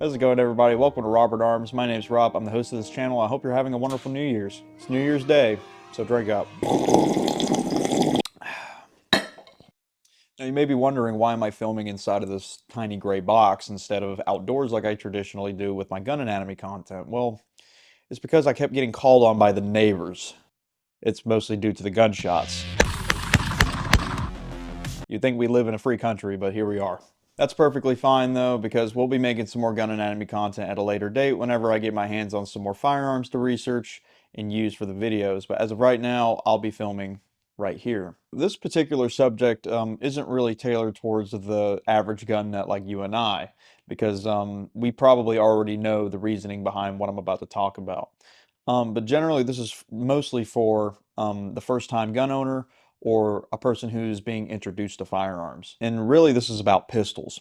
How's it going, everybody? Welcome to Robert Arms. My name's Rob. I'm the host of this channel. I hope you're having a wonderful New Year's. It's New Year's Day, so drink up. Now, you may be wondering, why am I filming inside of this tiny gray box instead of outdoors like I traditionally do with my gun anatomy content? Well, it's because I kept getting called on by the neighbors. It's mostly due to the gunshots. You'd think we live in a free country, but here we are. That's perfectly fine though, because we'll be making some more gun anatomy content at a later date whenever I get my hands on some more firearms to research and use for the videos. But as of right now, I'll be filming right here. This particular subject isn't really tailored towards the average gun nut like you and I, because we probably already know the reasoning behind what I'm about to talk about. But generally, this is mostly for the first-time gun owner or a person who's being introduced to firearms. And really, this is about pistols.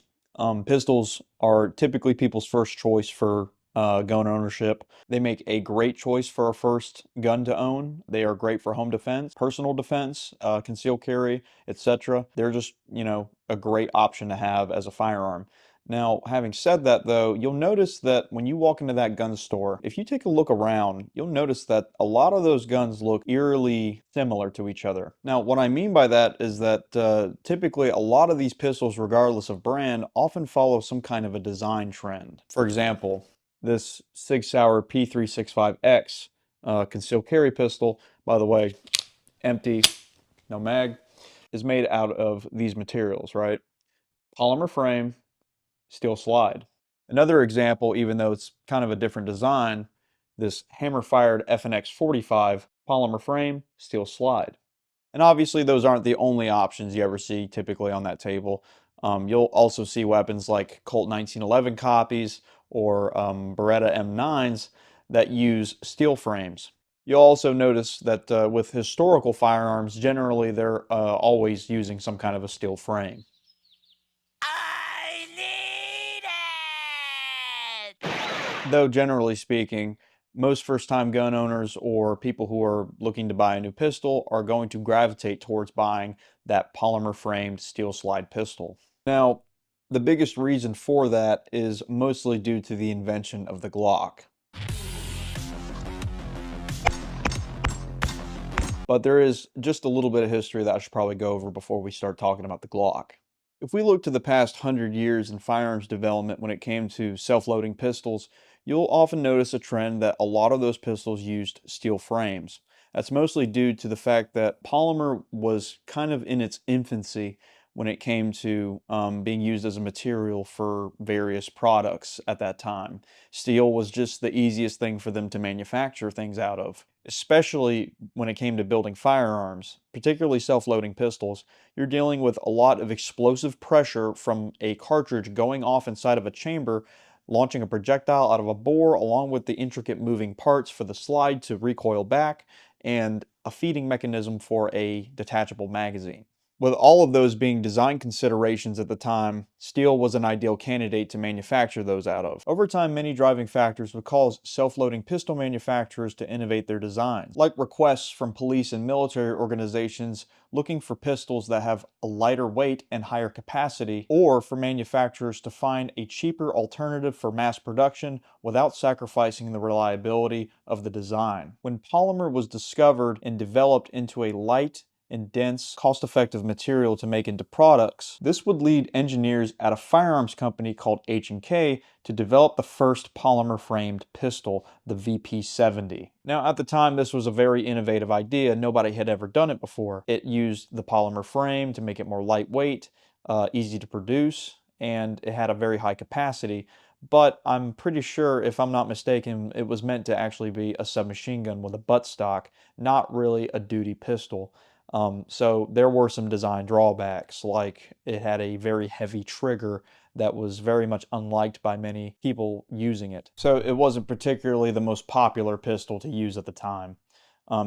Pistols are typically people's first choice for gun ownership. They make a great choice for a first gun to own. They are great for home defense, personal defense, concealed carry, etc. They're just, a great option to have as a firearm. Now, having said that though, you'll notice that when you walk into that gun store, if you take a look around, you'll notice that a lot of those guns look eerily similar to each other. Now, what I mean by that is that typically a lot of these pistols, regardless of brand, often follow some kind of a design trend. For example, this Sig Sauer P365X concealed carry pistol, by the way, empty, no mag, is made out of these materials, right? Polymer frame, steel slide. Another example, even though it's kind of a different design, this hammer-fired FNX 45 polymer frame, steel slide. And obviously those aren't the only options you ever see typically on that table. You'll also see weapons like Colt 1911 copies or Beretta M9s that use steel frames. You'll also notice that with historical firearms, generally they're always using some kind of a steel frame. I need it! Though generally speaking, most first-time gun owners or people who are looking to buy a new pistol are going to gravitate towards buying that polymer-framed steel slide pistol. Now, the biggest reason for that is mostly due to the invention of the Glock. But there is just a little bit of history that I should probably go over before we start talking about the Glock. If we look to the past 100 years in firearms development when it came to self-loading pistols, you'll often notice a trend that a lot of those pistols used steel frames. That's mostly due to the fact that polymer was kind of in its infancy when it came to being used as a material for various products at that time. Steel was just the easiest thing for them to manufacture things out of, especially when it came to building firearms, particularly self-loading pistols. You're dealing with a lot of explosive pressure from a cartridge going off inside of a chamber, launching a projectile out of a bore, along with the intricate moving parts for the slide to recoil back, and a feeding mechanism for a detachable magazine. With all of those being design considerations at the time, steel was an ideal candidate to manufacture those out of. Over time, many driving factors would cause self-loading pistol manufacturers to innovate their designs, like requests from police and military organizations looking for pistols that have a lighter weight and higher capacity, or for manufacturers to find a cheaper alternative for mass production without sacrificing the reliability of the design. When polymer was discovered and developed into a light and dense, cost-effective material to make into products, this would lead engineers at a firearms company called H&K to develop the first polymer-framed pistol, the VP70. Now, at the time, this was a very innovative idea. Nobody had ever done it before. It used the polymer frame to make it more lightweight, easy to produce, and it had a very high capacity. But I'm pretty sure, if I'm not mistaken, it was meant to actually be a submachine gun with a buttstock, not really a duty pistol. So there were some design drawbacks, like it had a very heavy trigger that was very much unliked by many people using it. So it wasn't particularly the most popular pistol to use at the time.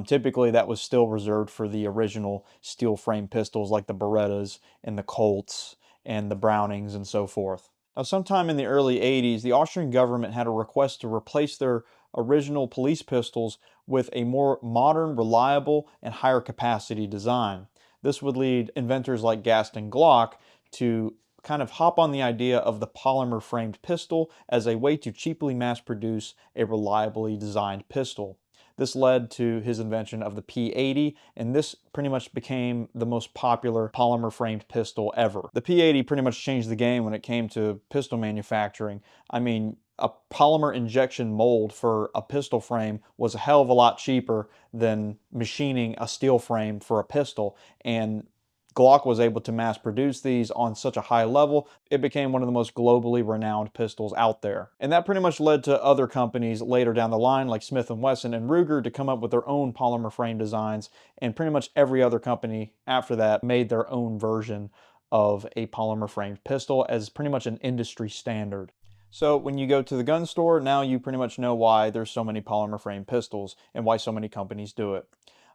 Typically that was still reserved for the original steel frame pistols like the Berettas and the Colts and the Brownings and so forth. Now, sometime in the early 80s, the Austrian government had a request to replace their original police pistols with a more modern, reliable, and higher capacity design. This would lead inventors like Gaston Glock to kind of hop on the idea of the polymer framed pistol as a way to cheaply mass produce a reliably designed pistol. This led to his invention of the P80, and this pretty much became the most popular polymer framed pistol ever. The P80 pretty much changed the game when it came to pistol manufacturing. I mean, a polymer injection mold for a pistol frame was a hell of a lot cheaper than machining a steel frame for a pistol, and Glock was able to mass produce these on such a high level, it became one of the most globally renowned pistols out there. And that pretty much led to other companies later down the line, like Smith & Wesson and Ruger, to come up with their own polymer frame designs, and pretty much every other company after that made their own version of a polymer framed pistol as pretty much an industry standard. So when you go to the gun store, now you pretty much know why there's so many polymer frame pistols and why so many companies do it.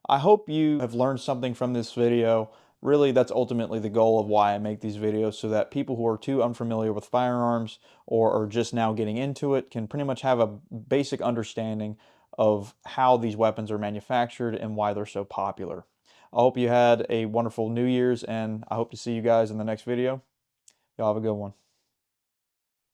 I hope you have learned something from this video. Really, that's ultimately the goal of why I make these videos, so that people who are too unfamiliar with firearms or are just now getting into it can pretty much have a basic understanding of how these weapons are manufactured and why they're so popular. I hope you had a wonderful New Year's, and I hope to see you guys in the next video. Y'all have a good one.